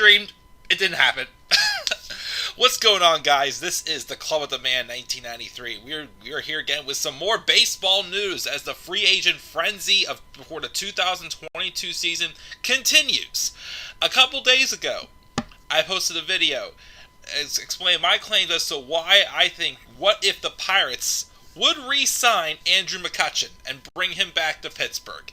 dreamed. It didn't happen. What's going on, guys? This is the Club of the Man 1993. We're here again with some more baseball news as the free agent frenzy for the 2022 season continues. A couple days ago, I posted a video explaining my claims as to why I think what if the Pirates would re-sign Andrew McCutchen and bring him back to Pittsburgh.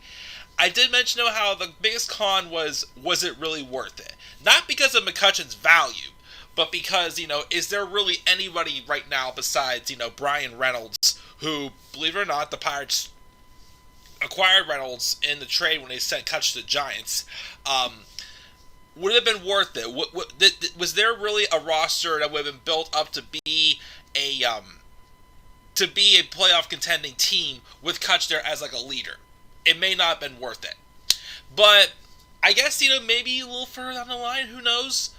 I did mention how the biggest con was it really worth it? Not because of McCutchen's value, but because, is there really anybody right now besides, Brian Reynolds, who, believe it or not, the Pirates acquired Reynolds in the trade when they sent Kutch to the Giants. Would it have been worth it? Was there really a roster that would have been built up to be a playoff contending team with Kutch there as like a leader? It may not have been worth it. But I guess, maybe a little further down the line, who knows?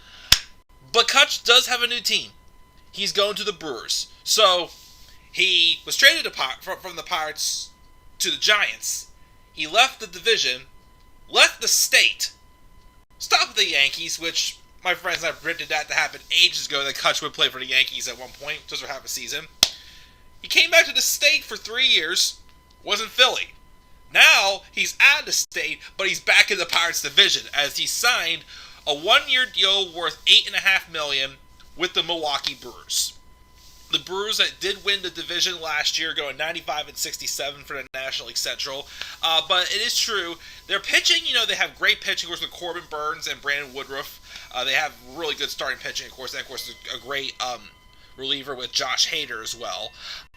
But Kutch does have a new team. He's going to the Brewers. So, he was traded from the Pirates to the Giants. He left the division, left the state, stopped with the Yankees, which my friends and I predicted that to happen ages ago, that Kutch would play for the Yankees at one point, just for half a season. He came back to the state for 3 years, was in Philly. Now, he's out of the state, but he's back in the Pirates division as he signed a one-year deal worth $8.5 million with the Milwaukee Brewers. The Brewers that did win the division last year, going 95-67 for the National League Central. But it is true, their pitching, they have great pitching, of course, with Corbin Burns and Brandon Woodruff. They have really good starting pitching, of course, and of course a great reliever with Josh Hader as well.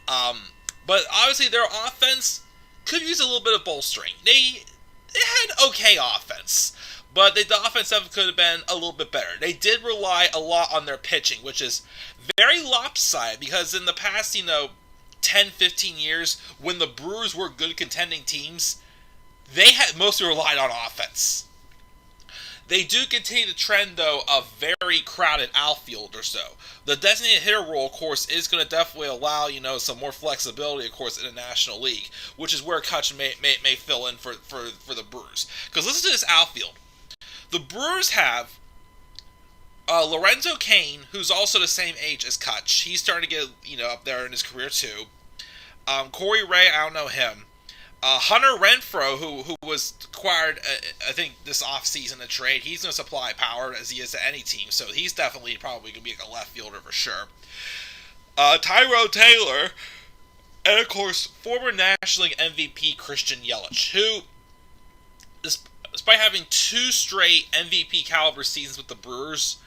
But obviously their offense could use a little bit of bolstering. They had okay offense, but the offense could have been a little bit better. They did rely a lot on their pitching, which is very lopsided, because in the past, 10, 15 years, when the Brewers were good contending teams, they had mostly relied on offense. They do continue the trend, though, of very crowded outfield or so. The designated hitter role, of course, is going to definitely allow, some more flexibility, of course, in the National League, which is where Kutch may fill in for the Brewers. Because listen to this outfield. The Brewers have Lorenzo Cain, who's also the same age as Kutch. He's starting to get, up there in his career, too. Corey Ray, I don't know him. Hunter Renfroe, who was acquired, I think, this offseason in trade, he's going to supply power as he is to any team, so he's definitely probably going to be like a left fielder for sure. Tyrone Taylor, and of course, former National League MVP Christian Yelich, who, despite having 2 straight MVP caliber seasons with the Brewers,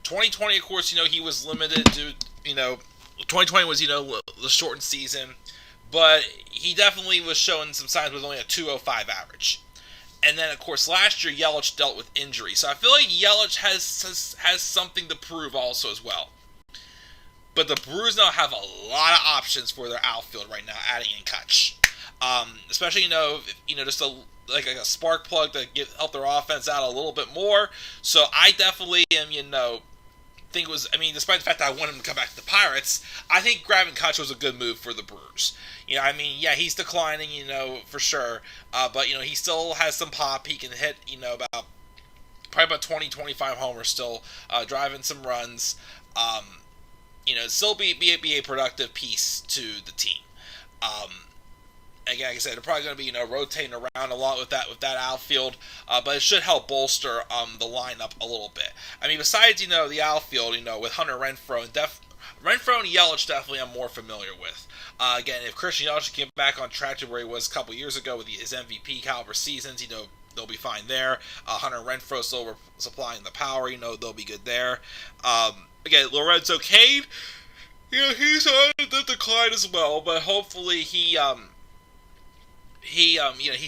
2020, of course, he was limited to, 2020 was, the shortened season. But he definitely was showing some signs with only a 2.05 average. And then, of course, last year, Yelich dealt with injury. So I feel like Yelich has something to prove also as well. But the Brewers now have a lot of options for their outfield right now, adding in Kutch. Especially, just a spark plug to help their offense out a little bit more. So I definitely am, think it was, despite the fact that I want him to come back to the Pirates, I think grabbing Kutch was a good move for the Brewers. He's declining, for sure, but, he still has some pop. He can hit, probably about 20, 25 homers still, driving some runs, still be a productive piece to the team. Again, like I said, they're probably going to be, rotating around a lot with that outfield, but it should help bolster the lineup a little bit. Besides, the outfield, with Hunter Renfroe, Renfroe and Yelich definitely I'm more familiar with. Again, if Christian Yelich can get back on track to where he was a couple years ago with his MVP caliber seasons, they'll be fine there. Hunter Renfroe still supplying the power, they'll be good there. Again, Lorenzo Cain, he's on the decline as well, but hopefully he's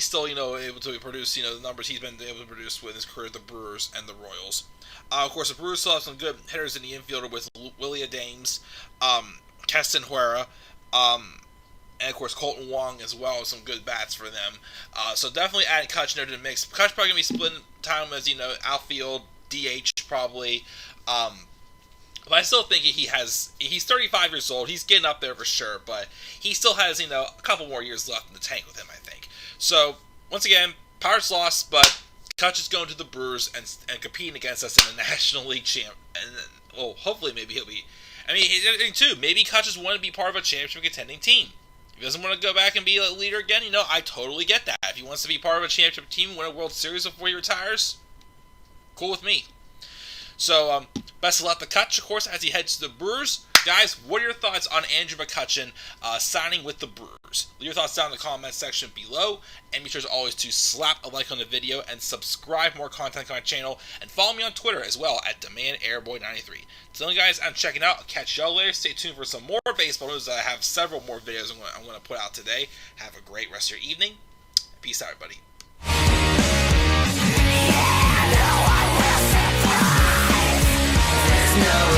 still, able to produce, the numbers he's been able to produce with his career at the Brewers and the Royals. Of course, the Brewers still have some good hitters in the infield with Willie Adames, Keston Huera, and of course Colton Wong as well, some good bats for them. So definitely adding Kutch there to the mix. Kutch probably going to be splitting time as, outfield, DH probably. But I still think he's 35 years old. He's getting up there for sure, but he still has, a couple more years left in the tank with him, I think. So, once again, Pirates lost, but Kutch is going to the Brewers and competing against us in the National League champ. And well, hopefully maybe he'll be. I mean, too. Maybe Kutch just want to be part of a championship contending team. If he doesn't want to go back and be a leader again, I totally get that. If he wants to be part of a championship team, win a World Series before he retires, cool with me. So, best of luck to Kutch, of course, as he heads to the Brewers. Guys, what are your thoughts on Andrew McCutchen signing with the Brewers? Leave your thoughts down in the comment section below. And be sure as always to slap a like on the video and subscribe for more content on my channel. And follow me on Twitter as well at DemandAirboy93. Till then, guys, I'm checking out. I'll catch y'all later. Stay tuned for some more baseball news. I have several more videos I'm going to put out today. Have a great rest of your evening. Peace out, everybody. No